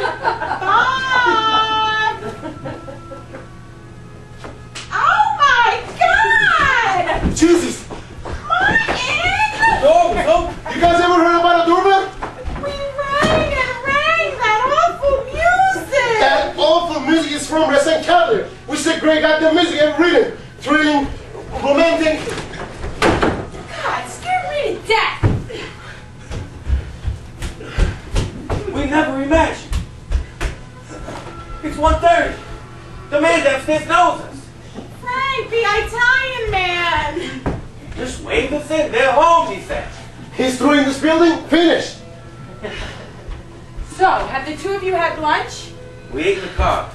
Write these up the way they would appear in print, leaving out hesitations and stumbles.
Bob! Oh my God! Jesus! Martin! No! You guys ever heard about a doorbell? We rang and rang that awful music! That awful music is from Resident Cavalier. We said great goddamn music every reading. Thrilling, romantic. God, scare me to death! We never imagined. It's 1:30. The man downstairs knows us. Frank, the Italian man! Just wave us in. They're home, he said. He's through in this building. Finished. So, have the two of you had lunch? We ate in the car.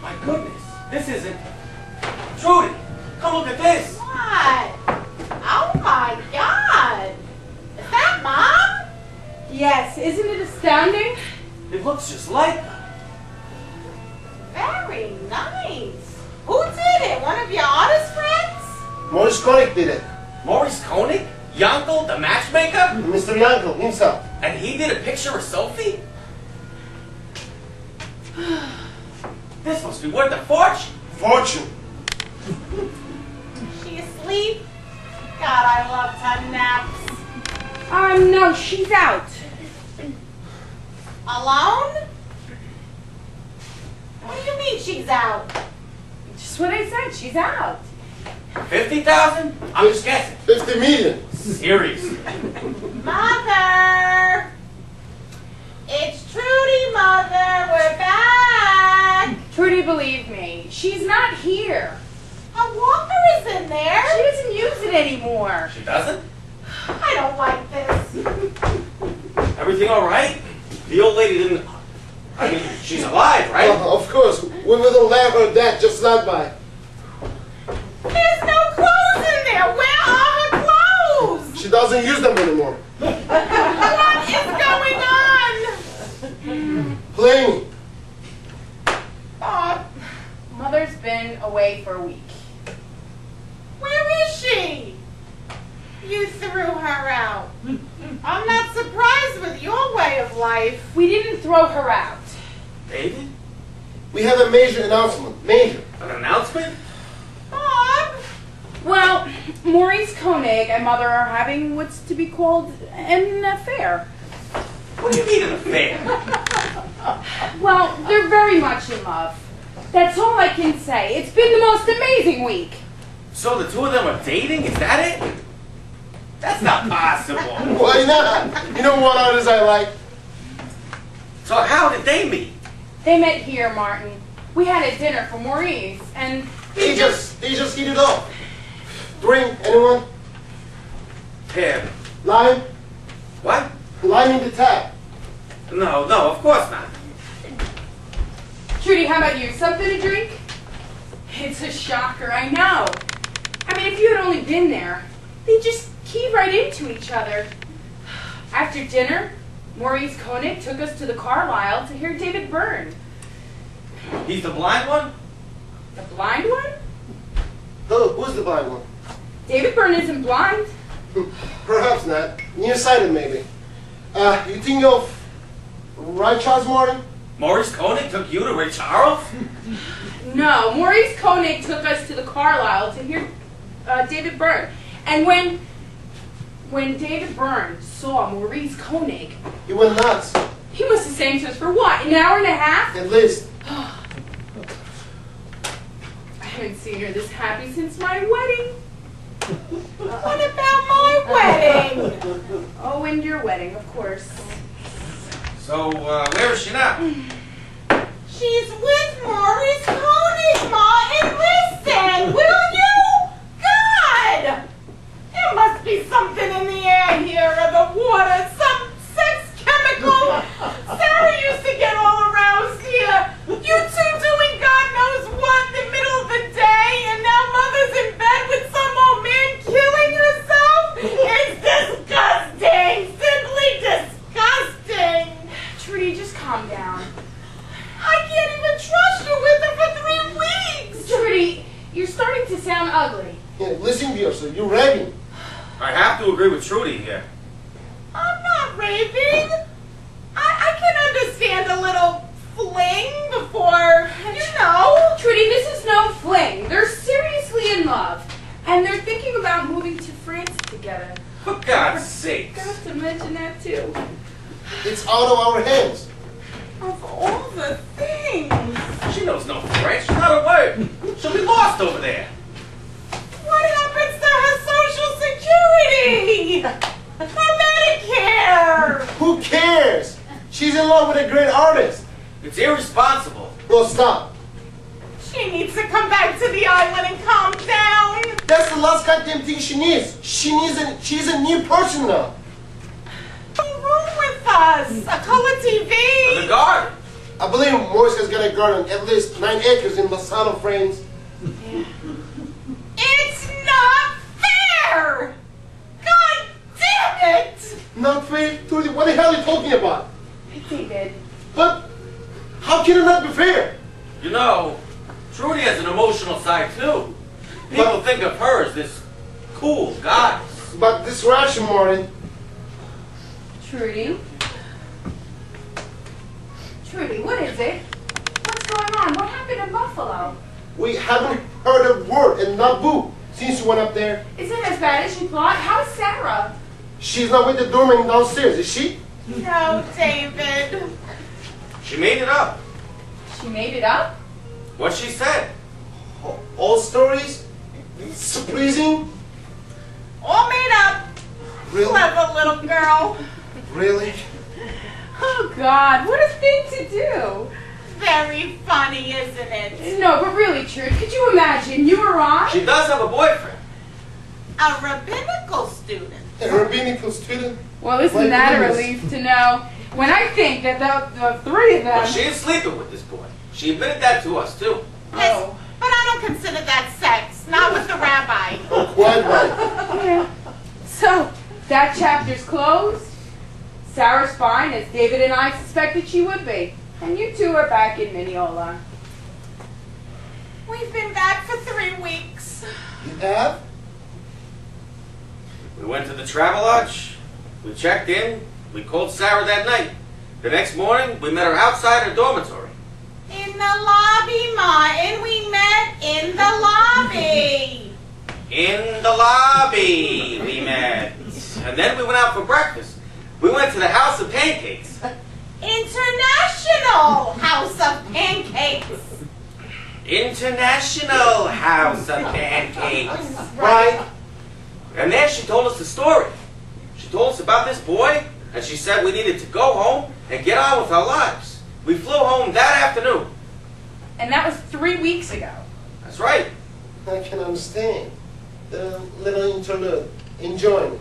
My goodness, this isn't... Trudy, come look at this. What? Oh my God! Is that Mom? Yes, isn't it astounding? It looks just like her. Very nice. Who did it? One of your artist friends? Maurice Koenig did it. Maurice Koenig? Yankel, the matchmaker? Mr. Yankel himself. And he did a picture of Sophie? This must be worth a fortune. Fortune. Is she asleep? God, I loved her naps. No, she's out. Alone? What do you mean she's out? Just what I said, she's out. 50,000? I'm just guessing. 50 million. Seriously. Mother! It's Trudy, Mother. We're back. Trudy, believe me, she's not here. Her walker is in there. She doesn't use it anymore. She doesn't? I don't like this. Everything all right? The old lady didn't... I mean, she's alive, right? Of course. We wouldn't let her death just slide by. There's no clothes in there. Where are her clothes? She doesn't use them anymore. What is going on? Playing. Bob, Mother's been away for a week. where is she? You threw her out. I'm not surprised with your way of life. We didn't throw her out. David? We have a major announcement. Major. An announcement? Bob, Well, Maurice Koenig and Mother are having what's to be called an affair. What do you mean an affair? Well, they're very much in love. That's all I can say. It's been the most amazing week. So the two of them are dating? Is that it? That's not possible. Why not? You know what artists I like? So how did they meet? They met here, Martin. We had a dinner for Maurice, and They just hit it off. Drink, anyone? Tab. Lime? What? Lime in the tap. No, of course not. Trudy, how about you? Something to drink? It's a shocker, I know. I mean, if you had only been there, they just key right into each other. After dinner, Maurice Koenig took us to the Carlisle to hear David Byrne. He's the blind one? The blind one? Who's the blind one? David Byrne isn't blind. Perhaps not. Nearsighted, maybe. You think of right, Charles Martin? Maurice Koenig took you to Ray Charles? No, Maurice Koenig took us to the Carlisle to hear David Byrne. And when David Byrne saw Maurice Koenig, He went nuts. he must have sang to us for what, an hour and a half? At least. I haven't seen her this happy since my wedding. what about my wedding? Oh, and your wedding, of course. So, where is she now? She's with Maurice Koenig, Martin. Listen, will you? God! There must be something in the air here or the water, some sex chemical. Sarah used to get all aroused here. You two doing God knows what in the middle of the day, and now Mother's in bed with some old man killing herself? It's disgusting! Simply disgusting! Trudy, just calm down. I can't even trust you with her for 3 weeks! Trudy, you're starting to sound ugly. Yeah, listen to yourself. You're raving. I have to agree with Trudy here. I'm not raving. And they're thinking about moving to France together. For God's sake. Forgot to mention that too. It's out of our hands. Of all the things. She knows no French, not a word. She'll be lost over there. What happens to her Social Security? Her Medicare? Who cares? She's in love with a great artist. It's irresponsible. No, stop. She needs to come back to the island and calm down. That's the last goddamn thing she needs. She's a new person now. A room with us. A color For the TV. garden. I believe Morris has got a garden, at least 9 acres in Lozano, France. It's not fair. God damn it. Not fair? Trudy, what the hell are you talking about? David. But how can it not be fair? You know, Trudy has an emotional side too. People think of her as this cool goddess. But this ration, Martin. Trudy? Trudy, what is it? What's going on? What happened in Buffalo? We haven't heard a word and not boo since you went up there. Is it as bad as you thought? How's Sarah? She's not with the doorman downstairs, is she? No, David. She made it up. She made it up? What she said. All stories? Surprising? All made up. Really? Clever little girl. Really? Oh God, what a thing to do! Very funny, isn't it? No, but really, Trudy, could you imagine? You or I? She does have a boyfriend. A rabbinical student. A rabbinical student? Well, isn't My that a goodness. relief to know? When I think that the three of them... But she is sleeping with this boy. She admitted that to us too. Yes, Oh. but I don't consider that sex. Not with the rabbi. Oh, quite right. Yeah. So, that chapter's closed. Sarah's fine, as David and I suspected she would be. And you two are back in Mineola. We've been back for 3 weeks. You have? We went to the Travelodge. We checked in. We called Sarah that night. The next morning, we met her outside her dormitory. In the lobby, Martin. We met in the lobby. In the lobby, we met. And then we went out for breakfast. We went to the House of Pancakes. International House of Pancakes. International House of Pancakes. Right. And there she told us the story. She told us about this boy, and she said we needed to go home and get on with our lives. We flew home that afternoon. And that was 3 weeks ago. That's right. I can understand. The little interlude. Enjoyment.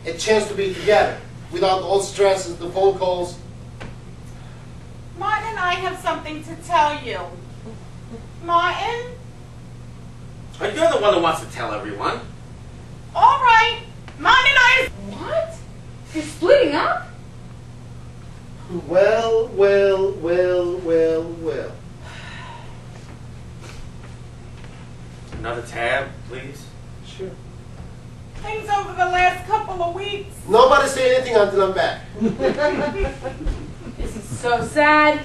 A chance to be together. Without all stresses, the phone calls. Martin and I have something to tell you. Martin? But you're the one that wants to tell everyone. All right. Martin and I... What? You're splitting up? Well, well, well, well, well. Another tab, please. Sure. Things over the last couple of weeks. Nobody say anything until I'm back. This is so sad.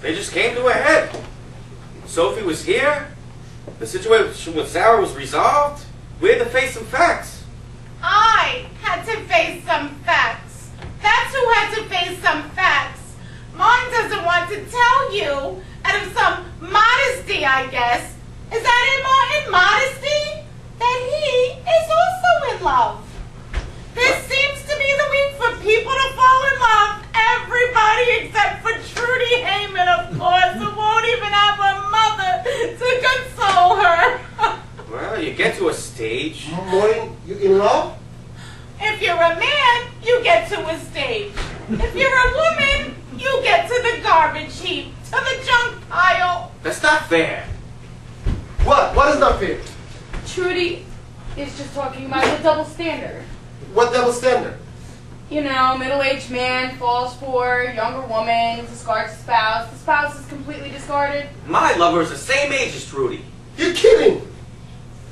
They just came to a head. Sophie was here. The situation with Sarah was resolved. We had to face some facts. I had to face some facts. That's who had to face some facts. Martin doesn't want to tell you, out of some modesty, I guess. Is that it, Martin? Modesty? That he is also in love. This seems to be the week for people to fall in love. Everybody except for Trudy Heyman, of course, who won't even have a mother to console her. Well, you get to a stage. Maureen, you in love? If you're a man, you get to a stage. If you're a woman, you get to the garbage heap, to the junk pile. That's not fair. What? What is not fair? Trudy is just talking about the double standard. What double standard? You know, middle-aged man falls for younger woman, discards the spouse. The spouse is completely discarded. My lover is the same age as Trudy. You're kidding!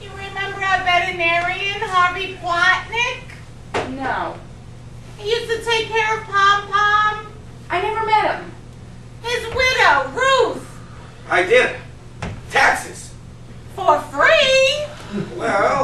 You remember our veterinarian, Harvey Plotnick? No. He used to take care of Pom Pom. I never met him. His widow, Ruth. I did it. Taxes. For free. Well,